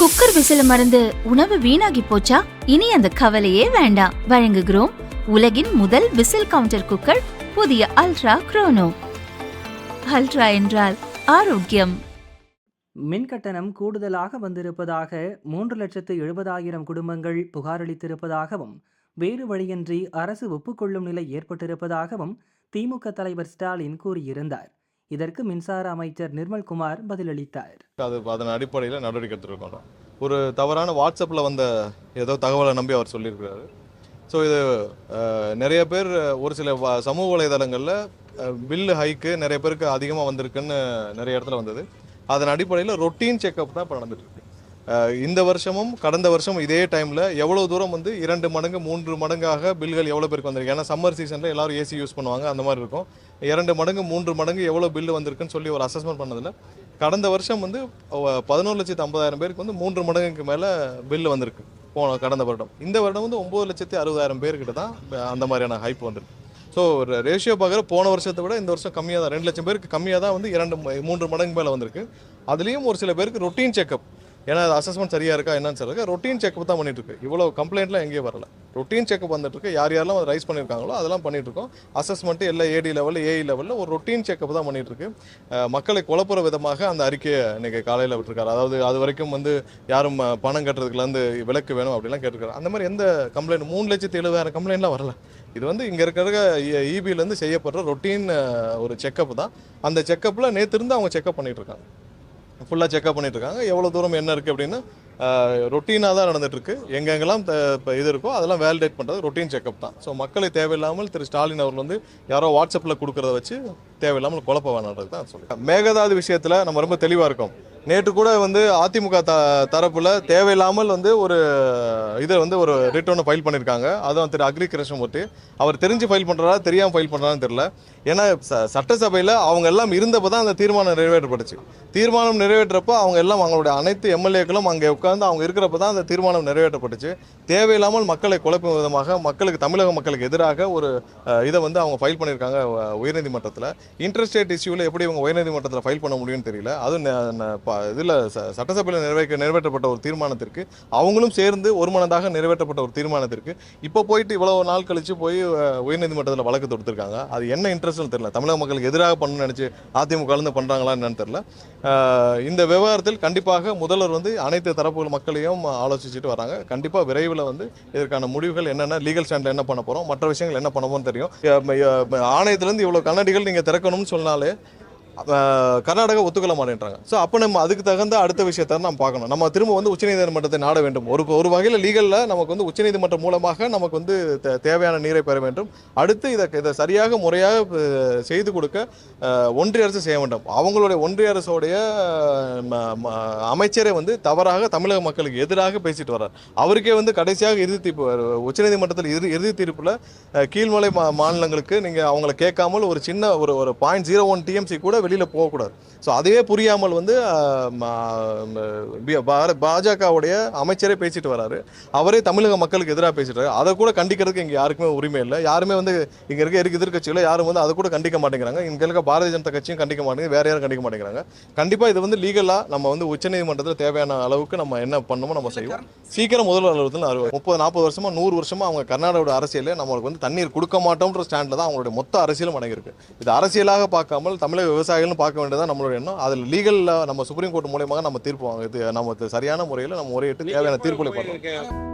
Cooker விசில மறந்து உணவு வீணாகி போச்சா? இனி அந்த கவலையே வேண்டாம். வழங்குகிறோம் உலகின் முதல் விசில் கவுண்டர் குக்கர், புதிய அல்ட்ரா குரோனோ. அல்ட்ரா என்றால் ஆரோக்கியம். மின் கட்டணம் கூடுதலாக வந்திருப்பதாக 3,70,000 குடும்பங்கள் புகாரளித்திருப்பதாகவும், வேறு வழியின்றி அரசு ஒப்புக்கொள்ளும் நிலை ஏற்பட்டிருப்பதாகவும் திமுக தலைவர் ஸ்டாலின் கூறியிருந்தார். இதற்கு மின்சார அமைச்சர் நிர்மல்குமார் பதிலளித்தார். அதன் அடிப்படையில் நடவடிக்கை எடுத்துருக்கோம். ஒரு தவறான வாட்ஸ்அப்பில் வந்த ஏதோ தகவலை நம்பி அவர் சொல்லியிருக்கிறாரு. ஸோ இது நிறைய பேர் ஒரு சில சமூக வலைதளங்களில் பில்லு ஹைக்கு நிறைய பேருக்கு அதிகமாக வந்திருக்குன்னு நிறைய இடத்துல வந்தது. அதன் அடிப்படையில் ரொட்டீன் செக்அப் தான் இப்போ நடந்துட்டு இருக்கு. இந்த வருஷமும் கடந்த வருஷம் இதே டைமில் எவ்வளோ தூரம் 2 மடங்கு 3 மடங்காக பில்கள் எவ்வளோ பேருக்கு வந்திருக்கு. ஏன்னா சம்மர் சீசனில் எல்லாரும் ஏசி யூஸ் பண்ணுவாங்க, அந்த மாதிரி இருக்கும். 2 மடங்கு 3 மடங்கு எவ்வளோ பில்லு வந்திருக்குன்னு சொல்லி ஒரு அசஸ்மெண்ட் பண்ணதில் கடந்த வருஷம் 11,50,000 பேருக்கு 3 மடங்குக்கு மேலே பில்லு வந்திருக்கு கடந்த வருடம். இந்த வருடம் 9,60,000 பேர்கிட்ட தான் அந்த மாதிரியான ஹைப் வந்திருக்கு. ஸோ ரேஷியோ பார்க்குற போன வருஷத்தை விட இந்த வருஷம் கம்மியாக தான், 2 லட்சம் பேருக்கு கம்மியாக தான் 2-3 மடங்கு மேலே வந்திருக்கு. அதுலேயும் ஒரு சில பேருக்கு ரொட்டீன் செக்அப், ஏன்னா அசஸ்மெண்ட் சரியாக இருக்கா என்னன்னு சொல்லுங்க, ரொட்டீன் செக்அப் தான் பண்ணிட்டு இருக்கு. இவ்வளோ கம்ப்ளைண்ட்லாம் எங்கேயும் வரல, ரொட்டீன் செக்அப் வந்துட்டு இருக்கு. யாரெல்லாம் ரைஸ் பண்ணியிருக்காங்களோ அதெல்லாம் பண்ணிட்டு இருக்கோம். அசஸ்மெண்ட்டு எல்லாம் ஏடி லெவலில் ஏஇ லெவலில் ஒரு ரொட்டீன் செக்அப் தான் பண்ணிட்டு இருக்கு. மக்களை குழப்புற விதமாக அந்த அறிக்கையை இன்னைக்கு காலையில் விட்டுருக்காரு. அதாவது அது வரைக்கும் யாரும் பணம் கட்டுறதுக்குலேருந்து விலக்கு வேணும் அப்படிலாம் கேட்டிருக்காரு. அந்த மாதிரி எந்த கம்ப்ளைண்ட் 3,70,000 கம்ப்ளைண்ட்லாம் வரல. இது இங்கே இருக்கிற இபிலேருந்து செய்யப்படுற ரொட்டீன் ஒரு செக்கப் தான். அந்த செக்கப்பில் நேற்று இருந்து அவங்க செக்அப் பண்ணிட்டு இருக்காங்க, ஃபுல்லாக செக்அப் பண்ணிட்டு இருக்காங்க. எவ்வளோ தூரம் என்ன இருக்குது அப்படின்னு ரொட்டீனாக தான் நடந்துட்டுருக்கு. எங்கெங்கெல்லாம் இது இருக்கோ அதெல்லாம் வேலிடேட் பண்ணுறது ரொட்டீன் செக்அப் தான். ஸோ மக்களை தேவையில்லாமல் திரு ஸ்டாலின் அவர்கள் யாரோ வாட்ஸ்அப்பில் கொடுக்குறத வச்சு தேவையில்லாமல் குழப்ப வேணான்றது தான் சொல்லுங்கள். மேகதாது விஷயத்தில் நம்ம ரொம்ப தெளிவாக இருக்கோம். நேற்று கூட அதிமுக தரப்பில் தேவையில்லாமல் ஒரு இதை ஒரு ரிட்டர்னை ஃபைல் பண்ணியிருக்காங்க. அதுவும் திரு அக்ரி கிருஷ்ணமூர்த்தி அவர் தெரிஞ்சு ஃபைல் பண்ணுறாரா தெரியாமல் ஃபைல் பண்ணுறான்னு தெரியல. ஏன்னா சட்டசபையில் அவங்க எல்லாம் இருந்தப்போ தான் அந்த தீர்மானம் நிறைவேற்றப்பட்டுச்சு. தீர்மானம் நிறைவேற்றப்போ அவங்க எல்லாம் அவங்களுடைய அனைத்து எம்எல்ஏக்களும் அங்கே உட்கார்ந்து அவங்க இருக்கிறப்ப தான் அந்த தீர்மானம் நிறைவேற்றப்பட்டுச்சு. தேவையில்லாமல் மக்களை குழப்பும் விதமாக தமிழக மக்களுக்கு எதிராக ஒரு இதை அவங்க ஃபைல் பண்ணியிருக்காங்க உயர்நீதிமன்றத்தில். இன்டர்ஸ்டேட் இஷ்யூவில் எப்படி இவங்க உயர்நீதிமன்றத்தில் ஃபைல் பண்ண முடியும்னு தெரியல. அதுவும் இதில் சட்டசபையில் நிறைவேற்றப்பட்ட ஒரு தீர்மானத்திற்கு அவங்களும் சேர்ந்து ஒருமனதாக நிறைவேற்றப்பட்ட ஒரு தீர்மானத்திற்கு இப்போ போயிட்டு இவ்வளவு நாள் கழிச்சு போய் உயர்நீதிமன்றத்தில் வழக்கு தொடுத்திருக்காங்க. அது என்ன இன்ட்ரெஸ்ட்னு தெரியல. தமிழக மக்களுக்கு எதிராக பண்ணணும்னு நினைச்சு அதிமுக பண்றாங்களா என்னன்னு தெரியல. இந்த விவகாரத்தில் கண்டிப்பாக முதல்வர் அனைத்து தரப்பு மக்களையும் ஆலோசிச்சுட்டு வராங்க. கண்டிப்பா விரைவில் இதற்கான முடிவுகள் என்னென்ன, லீகல் ஸ்டாண்ட்ல என்ன பண்ண போறோம், மற்ற விஷயங்கள் என்ன பண்ண போறோம்னு தெரியும். ஆணையத்திலிருந்து இவ்வளவு கண்ணாடிகள் நீங்க திறக்கணும்னு சொன்னாலே கர்நாடகா ஒத்துக்கொள்ள மாட்டேன்றாங்க. ஸோ அப்போ நம்ம அதுக்கு தகுந்த அடுத்த விஷயத்தை நம்ம பார்க்கணும். நம்ம திரும்ப உச்சநீதிமன்றத்தை நாட வேண்டும். ஒரு வகையில் லீகலில் நமக்கு உச்சநீதிமன்றம் மூலமாக நமக்கு தேவையான நீரை பெற வேண்டும். அடுத்து இதை சரியாக முறையாக செய்து கொடுக்க ஒன்றிய அரசு செய்ய வேண்டும். அவங்களுடைய ஒன்றிய அரசுடைய அமைச்சரே தவறாக தமிழக மக்களுக்கு எதிராக பேசிட்டு வர்றார். அவருக்கே கடைசியாக இறுதி தீர்ப்பு உச்சநீதிமன்றத்தில் இறுதி தீர்ப்பில் கீழ்மலை மாநிலங்களுக்கு நீங்கள் அவங்களை கேட்காமல் ஒரு சின்ன ஒரு 0.01 TMC கூட வெளியில் போகக்கூடாது. ஸோ அதுவே புரியாமல் பாஜகவுடைய அமைச்சரே பேசிட்டு வராரு. அவரே தமிழக மக்களுக்கு எதிராக பேசிட்டு அதை கூட கண்டிக்கிறதுக்கு இங்கே யாருக்குமே உரிமை இல்லை. யாருமே இங்கே இருக்க எதிர்கட்சியில் யாரும் அதை கூட கண்டிக்க மாட்டேங்கிறாங்க. இங்கே இருக்க பாரதிய ஜனதா கட்சியும் கண்டிக்க மாட்டேங்குது, வேற யாரும் கண்டிக்க மாட்டேங்கிறாங்க. கண்டிப்பாக இது லீகலாக நம்ம உச்சநீதிமன்றத்தில் தேவையான அளவுக்கு நம்ம என்ன பண்ணணுமோ நம்ம செய்வோம். சீக்கிரம் முதல்வர் அலுவலகத்தில் 30-40 வருஷமா 100 வருஷமா அவங்க கர்நாடகாவோட அரசியலில் நம்மளுக்கு தண்ணீர் கொடுக்க மாட்டோம்ன்ற ஸ்டாண்டில் தான் அவங்களுடைய மொத்த அரசியலும் அடங்கியிருக்கு. இது அரசியலாக பார்க்காமல் தமிழக விவசாயிகளும் பார்க்க வேண்டியதான் நம்மளுடைய எண்ணம். அதில் லீகலில் நம்ம சுப்ரீம் கோர்ட் மூலமாக நம்ம தீர்ப்பு வாங்க, இது நம்ம சரியான முறையில் நம்ம முறையிட்டு தேவையான தீர்ப்புகளை பார்க்கணும்.